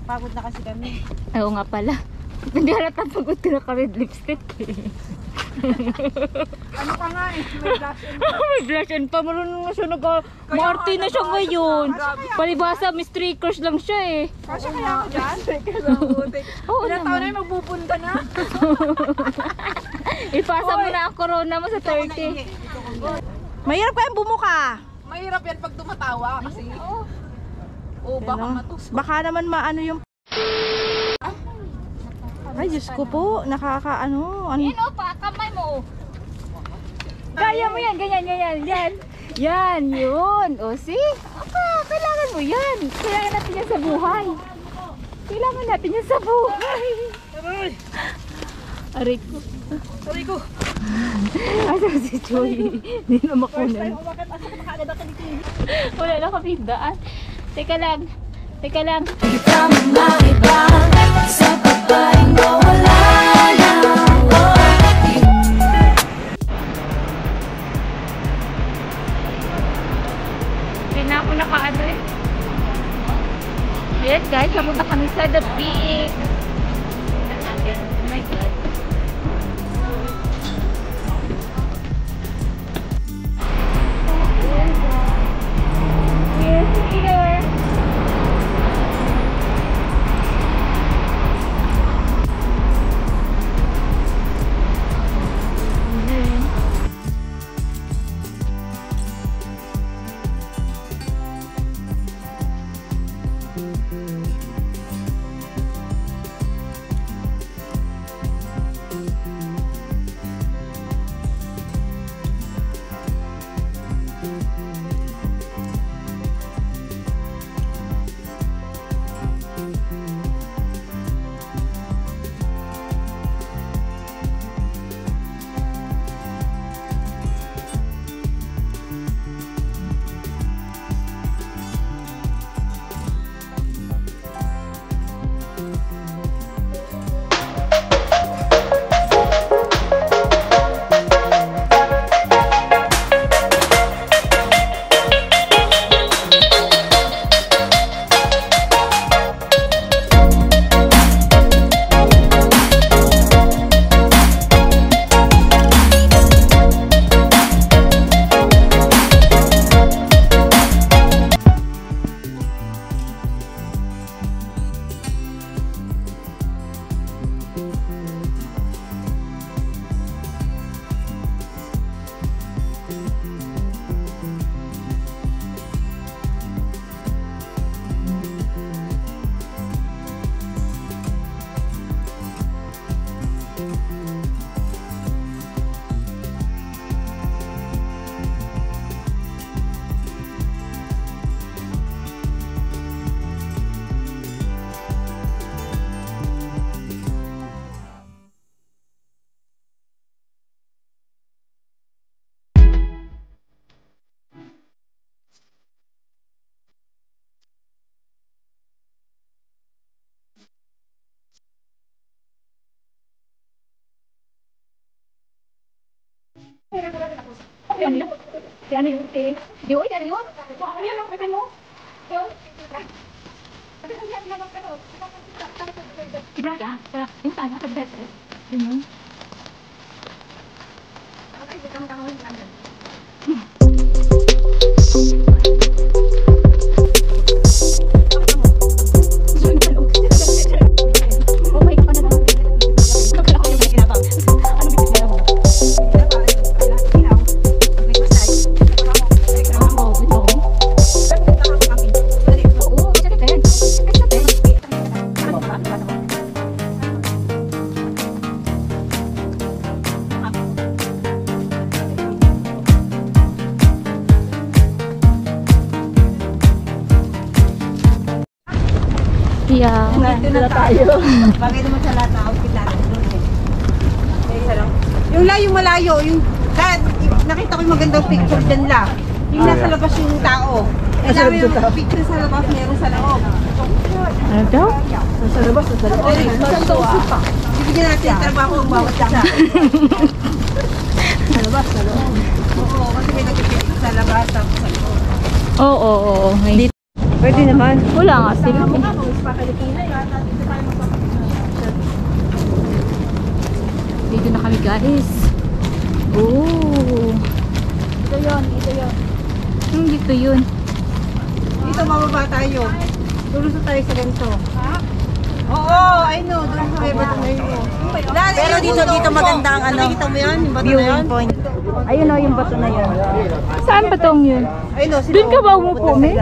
Pagod na kasi kami. Oo nga pala. Hindi halata pagod ka na ka-red lipstick eh. Ano ka nga eh, may blush and May blush and pa. Marunong na siya nag-marty na siya ngayon. Palibasa, may streakers lang siya eh. Kasya kaya ako dyan? Oo Ilang taon na naman. yung magbubunda na. Ipasa mo na ang corona mo sa 30. Mahirap kayang bumuka. Mahirap yan pag tumatawa kasi. Oo, baka matus. Baka naman maano yung... Ay, Diyos ko po. Nakakaano. Ano? Yan o, kamay mo. Kaya mo yan, ganyan, ganyan, yan. Yan, yun. O, see? Opa, kailangan mo yan. Kailangan natin yan sa buhay. Kailangan natin yan sa buhay. Aray ko. Aray ko. Asa si Joy? Hindi na makunan. Wala na kami daan. Teka lang. Teka lang. Kita mga iba sa babaeng mawala na. Hindi na ako nakaano eh. Yes guys, pumunta kami sa the beach. Oh my God. Yes, here. Ano yung tea? Di oy, ano yun? Ano yun ang pwede mo? Ibraga, yung tanya sa beses. Yun. Yeah. Nandito na tayo. Bagay naman sa lahat ng outfit natin doon eh. Isa lang. Yung malayo, yung nakita ko yung magandang picture dyan lang. Yung nasa labas yung tao. Kailangan yung picture sa labas, meron sa loob. Ano daw? Sa labas, sa loob. Sa loob. Bibigyan natin yung trabaho ng bawat isa. Sa labas, sa loob. Oo, kasi may nagpipicture sa labas, tapos sa loob. Oo. Pwede naman. Wala nga sila. Dito na kami guys. Oh. Ito yun, ito yun. Dito yun. Dito mababa tayo. Lulusot tayo sa ganito. Ha? Oo, I know. Doon sa may bato na yun. Pero dito maganda ang ano. Nakikita mo yan? Yung bato na yun? Ayun o, yung bato na yun. Saan ba tong yun? Ayun o, Doon ka ba umupo, me?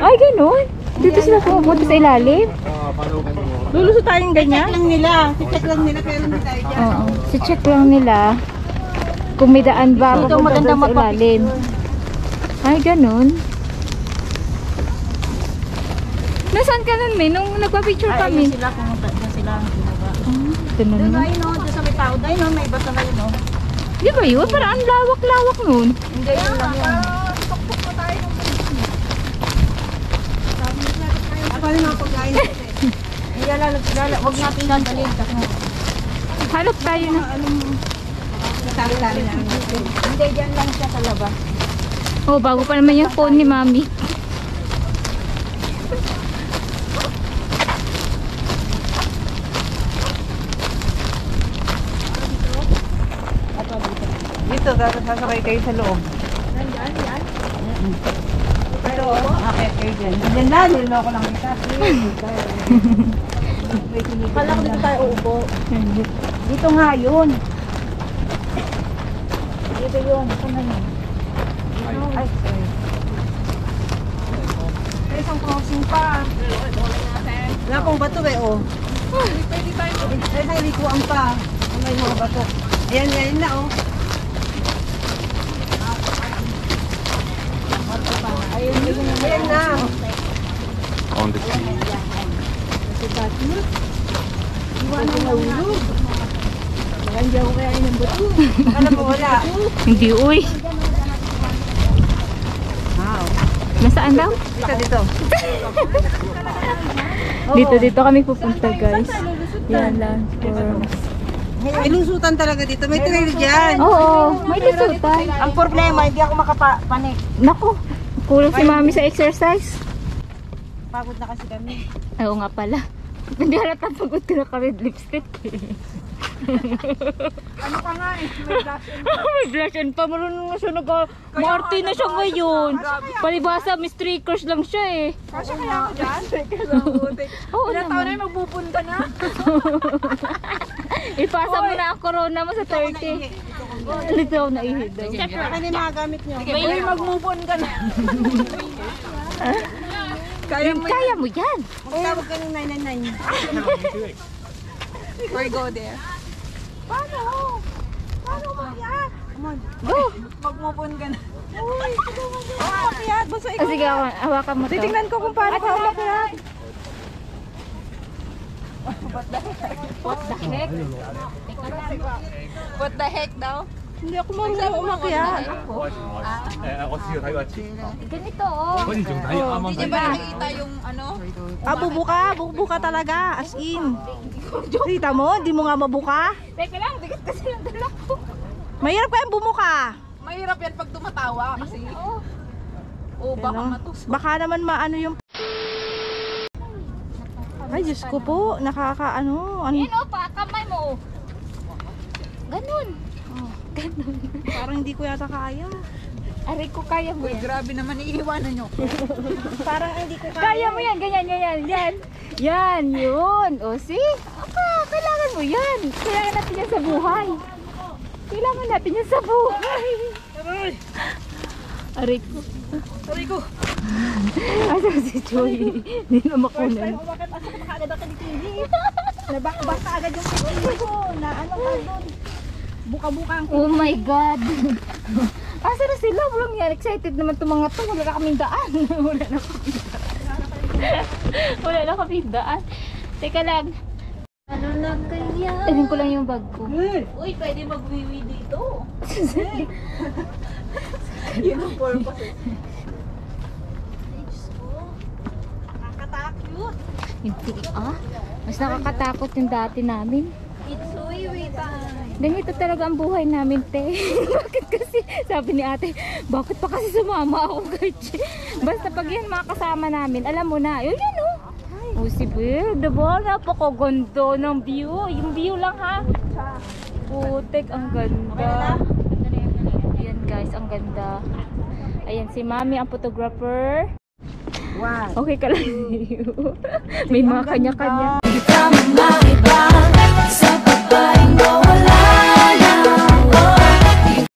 Ay, ganun. Dito sila pumupunta sa ilalim. Lulusot tayong ganyan? Check lang nila. Check lang nila pero hindi tayo dyan. Oo. Si check lang nila kung may daan ba Dito papunta maganda doon sa ilalim. Ay, ganun. Nasaan ka nun, me? Nung nagpa-picture kami. Sila pumunta, doon sila. Ito na Doon naman. ayun o, doon sa may tao. Ayun o, may bata na yun o. Di ba yun? Parang ang lawak-lawak nun. Hindi, yun lang yun. Paano yung mga pagkain natin? Huwag natin dadalhin kasi. Halop tayo na. Tali-tali na. Hindi, dyan lang siya sa labas. Oh, bago pa naman yung phone ni Mami. Dito, sasakay kayo sa loob. Yan. Ito, akit kayo dyan. Diyan na, niloko lang kita. Kala ko dito tayo uupo. Dito nga yun. Dito yun. Saan na yun? Ay, sorry. May isang crossing pa. Wala pong bato eh, oh. Pwede tayo. Ay, sa likuan pa. May mga bato. Ayan na, oh. Ayan na. On the sea. Iwanan na ulog. Nandiyan ko kaya ng bato. Alam mo, wala. Hindi, uy. Wow. Nasaan daw? Dito. Dito kami pupunta, guys. Yan lang. May lusutan talaga dito. May trail dyan. Oo, may lusutan. Ang problema, hindi ako makapanik. Naku, kulang si Mami sa exercise. Pagod na kasi kami. Oo nga pala. Hindi halata pagod ka na ka-red lipstick. Ano pa nga eh? May blush on. May blush on pa. Marunong na siya Marty na siya ngayon. Palibasa, may streakers lang siya eh. Kasya kaya ako dyan? Oo Ilang taon na naman. yung magpupunta na? Ipasa mo na ang corona mo sa 30. Dito ako naihid daw. Ano yung mga gamit nyo? May mag-move on ka na. Kaya mo yan. Magtawag ka ng 999. We go there. Paano? Paano makiyak? Come on. Go! Mag-move on ka na. Uy, makiyak. Basta ikaw. Sige, hawakan mo to. Titingnan ko kung paano ka makiyak. What the heck? What the heck daw? Hindi ako marunong umakyat. ako siya tayo at Ganito oh. Hindi niya ba nakikita yung ano? Buka talaga. As in. Kita mo, di mo nga mabuka. Teka lang, dikit kasi yung dala ko. Mahirap kayang bumuka. Mahirap yan pag tumatawa kasi. Oh, baka matusok. Baka naman maano yung... Ay, Diyos ko po. Nakakaano. Yan o, kamay mo. Ganun. Ganun. Parang hindi ko yata kaya. Aray ko, kaya mo Uy, yan. grabe naman, iiwanan nyo. Parang hindi ko Kaya mo yan, ganyan. Yan, yun. O, see? Kailangan mo yan. Kailangan natin yan sa buhay. Kailangan natin yan sa buhay. Aray ko. Asa si Joey? Hindi na makunan. Bakit asa ko agad ako ni TV? Nabakbasa agad yung TV ko. Na ano ka doon. Buka-buka ang Oh my God. Asa na sila? Walang yan. Excited naman itong mga to. Wala na kaming daan. Wala na kaming daan. Teka lang. Ano na kaya? Tingin ko lang yung bag ko. Uy, pwede mag-wiwi dito. Yun ang purpose. nakakatakot. Hindi Mas nakakatakot yung dati namin. It's wiwi time. Ganito talaga ang buhay namin, te. Bakit kasi, sabi ni ate, bakit pa kasi sumama ako kay Che? Basta pag yan mga kasama namin, alam mo na, yun yan oh. Oh, si Bill, diba? Napakaganda ng view. Yung view lang ha. Putik, ang ganda. Ayan guys, ang ganda. Ayan si Mami, ang photographer. Wow. Okay ka lang. May mga kanya-kanya. Ikaw